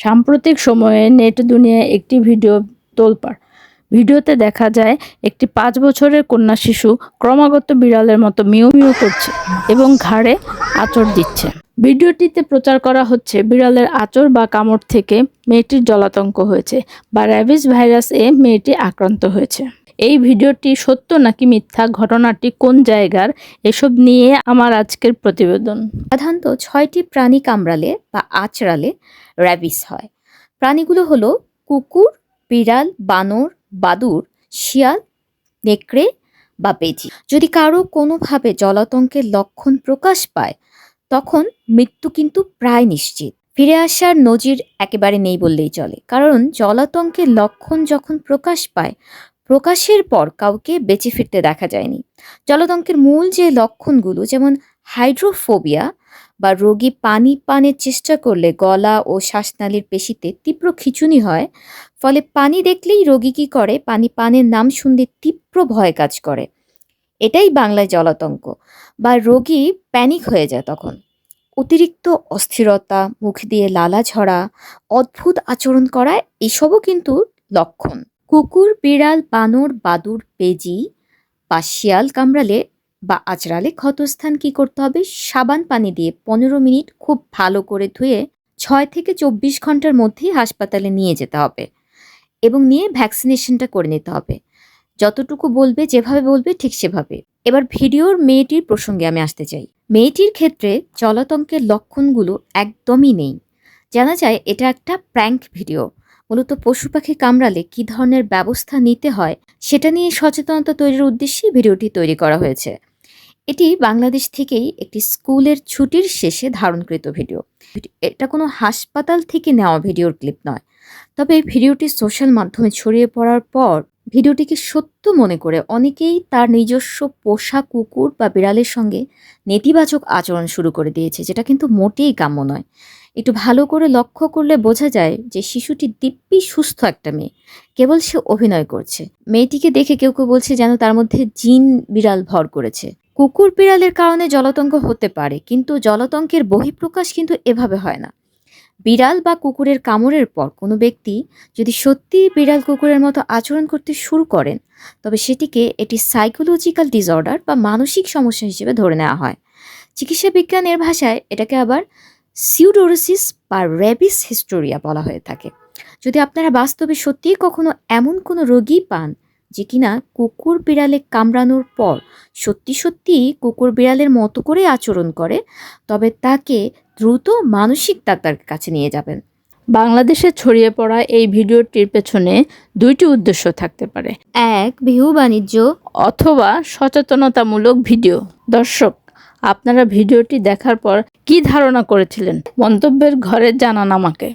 সাম্প্রতিক সময়ে নেট দুনিয়ায় একটি ভিডিও তোলপাড়। ভিডিওতে দেখা যায় একটি 5 বছরের কন্যা শিশু ক্রমাগত বিড়ালের মতো মিউ মিউ করছে এবং ঘাড়ে আঁচড় দিচ্ছে। ভিডিওটিতে প্রচার করা হচ্ছে বিড়ালের আঁচড় বা কামড় থেকে মেয়েটির জলাতঙ্ক হয়েছে বা র্যাবিস ভাইরাস মেয়েটি আক্রান্ত হয়েছে। এই ভিডিওটি সত্য নাকি মিথ্যা, ঘটনাটি কোন জায়গার, এসব নিয়ে আমার আজকের প্রতিবেদন। সাধারণত 6টি প্রাণী কামড়ালে বা আঁচড়ালে র্যাবিস হয়। প্রাণীগুলো হলো কুকুর, বিড়াল, বানর, বাদুড়, শিয়াল, নেকড়ে বা বেজি। যদি কারো কোনোভাবে জলাতঙ্কের লক্ষণ প্রকাশ পায় তখন মৃত্যু কিন্তু প্রায় নিশ্চিত। ফিরে আসার নজির একেবারে নেই বললেই চলে, কারণ জলাতঙ্কের লক্ষণ যখন প্রকাশ পায় প্রকাশের পর কাউকে বেঁচে ফিরতে দেখা যায়নি। জলাতঙ্কের মূল যে লক্ষণগুলো, যেমন হাইড্রোফোবিয়া বা রোগী পানি পানের চেষ্টা করলে গলা ও শ্বাসনালীর পেশিতে তীব্র খিঁচুনি হয়, ফলে পানি দেখলেই রোগী কি করে, পানি পানের নাম শুনলে তীব্র ভয় কাজ করে, এটাই বাংলায় জলাতঙ্ক। বা রোগী প্যানিক হয়ে যায় তখন। অতিরিক্ত অস্থিরতা, মুখ দিয়ে লালা ঝরা, অদ্ভুত আচরণ করা, এসবও কিন্তু লক্ষণ। কুকুর, বিড়াল, বানর, বাদুড়, বেজি বা শিয়াল কামড়ালে বা আঁচড়ালে ক্ষতস্থান কি করতে হবে? সাবান পানি দিয়ে 15 মিনিট খুব ভালো করে ধুয়ে 6 থেকে 24 ঘন্টার মধ্যেই হাসপাতালে নিয়ে যেতে হবে এবং নিয়ে ভ্যাকসিনেশনটা করে নিতে হবে। যতটুকু বলবে, যেভাবে বলবে ঠিক সেভাবে। এবার ভিডিওর মেয়েটির প্রসঙ্গে আমি আসতে চাই। মেয়েটির ক্ষেত্রে জলাতঙ্কের লক্ষণগুলো একদমই নেই। জানা যায় এটা একটা প্র্যাঙ্ক ভিডিও। মূলত পশু পাখি কামড়ালে কী ধরনের ব্যবস্থা নিতে হয় সেটা নিয়ে সচেতনতা তৈরির উদ্দেশ্যেই ভিডিওটি তৈরি করা হয়েছে। এটি বাংলাদেশ থেকেই একটি স্কুলের ছুটির শেষে ধারণকৃত ভিডিও। এটা কোনো হাসপাতাল থেকে নেওয়া ভিডিওর ক্লিপ নয়। তবে ভিডিওটি সোশ্যাল মাধ্যমে ছড়িয়ে পড়ার পর ভিডিওটিকে সত্য মনে করে অনেকেই তার নিজস্ব পোষা কুকুর বা বিড়ালের সঙ্গে নেতিবাচক আচরণ শুরু করে দিয়েছে, যেটা কিন্তু মোটেই কাম্য নয়। একটু ভালো করে লক্ষ্য করলে বোঝা যায় যে শিশুটি দিব্যি সুস্থ একটা মেয়ে, কেবল সে অভিনয় করছে। মেয়েটিকে দেখে কেউ কেউ বলছে যেন তার মধ্যে জিন বিড়াল ভর করেছে। কুকুর বিড়ালের কারণে জলাতঙ্ক হতে পারে, কিন্তু জলাতঙ্কের বহিঃপ্রকাশ কিন্তু এভাবে হয় না। বিড়াল বা কুকুরের কামড়ের পর কোনো ব্যক্তি যদি সত্যিই বিড়াল কুকুরের মতো আচরণ করতে শুরু করেন, তবে সেটিকে এটি সাইকোলজিক্যাল ডিসঅর্ডার বা মানসিক সমস্যা হিসেবে ধরে নেওয়া হয়। চিকিৎসা বিজ্ঞানের ভাষায় এটাকে আবার সিউডোরোসিস বা র্যাবিস হিস্টোরিয়া বলা হয়ে থাকে। যদি আপনারা বাস্তবে সত্যিই কখনো এমন কোনো রোগী পান যে কিনা কুকুর বিড়ালে কামড়ানোর পর সত্যি সত্যিই কুকুর বিড়ালের মতো করে আচরণ করে, তবে তাকে দ্রুত মানসিক ডাক্তারের কাছে নিয়ে যাবেন। বাংলাদেশে ছড়িয়ে পড়া এই ভিডিওটির পেছনে 2টি উদ্দেশ্য থাকতে পারে। 1. বিহু বাণিজ্য অথবা সচেতনতামূলক ভিডিও। দর্শক, আপনারা ভিডিওটি দেখার পর কি ধারণা করেছিলেন? মন্তব্যের ঘরে জানান আমাকে।